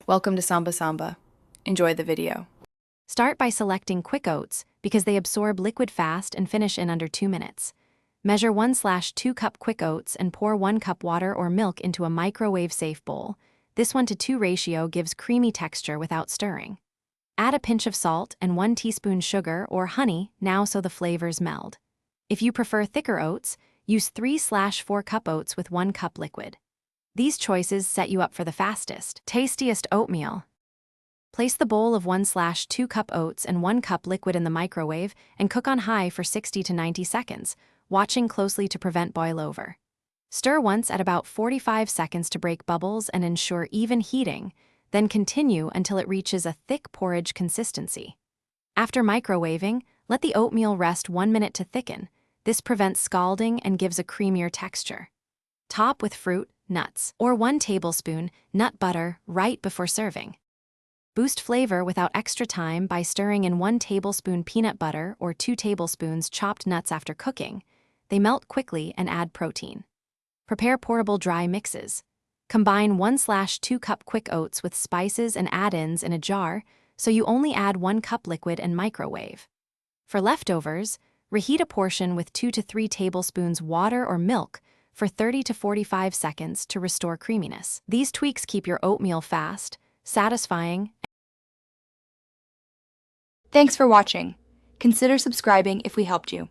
Welcome to Samba Samba. Enjoy the video. Start by selecting Quick Oats because they absorb liquid fast and finish in under 2 minutes. Measure 1/2 cup Quick Oats and pour 1 cup water or milk into a microwave-safe bowl. This 1:2 ratio gives creamy texture without stirring. Add a pinch of salt and 1 teaspoon sugar or honey now so the flavors meld. If you prefer thicker oats, use 3/4 cup oats with 1 cup liquid. These choices set you up for the fastest, tastiest oatmeal. Place the bowl of 1/2 cup oats and 1 cup liquid in the microwave and cook on high for 60 to 90 seconds, watching closely to prevent boil over. Stir once at about 45 seconds to break bubbles and ensure even heating, then continue until it reaches a thick porridge consistency. After microwaving, let the oatmeal rest 1 minute to thicken. This prevents scalding and gives a creamier texture. Top with fruit, nuts, or 1 tablespoon nut butter right before serving. Boost flavor without extra time by stirring in 1 tablespoon peanut butter or 2 tablespoons chopped nuts after cooking. They melt quickly and add protein. Prepare portable dry mixes. Combine 1/2 cup Quick Oats with spices and add-ins in a jar, so you only add 1 cup liquid and microwave. For leftovers, reheat a portion with 2 to 3 tablespoons water or milk for 30 to 45 seconds to restore creaminess. These tweaks keep your oatmeal fast, satisfying. Thanks for watching. Consider subscribing if we helped you.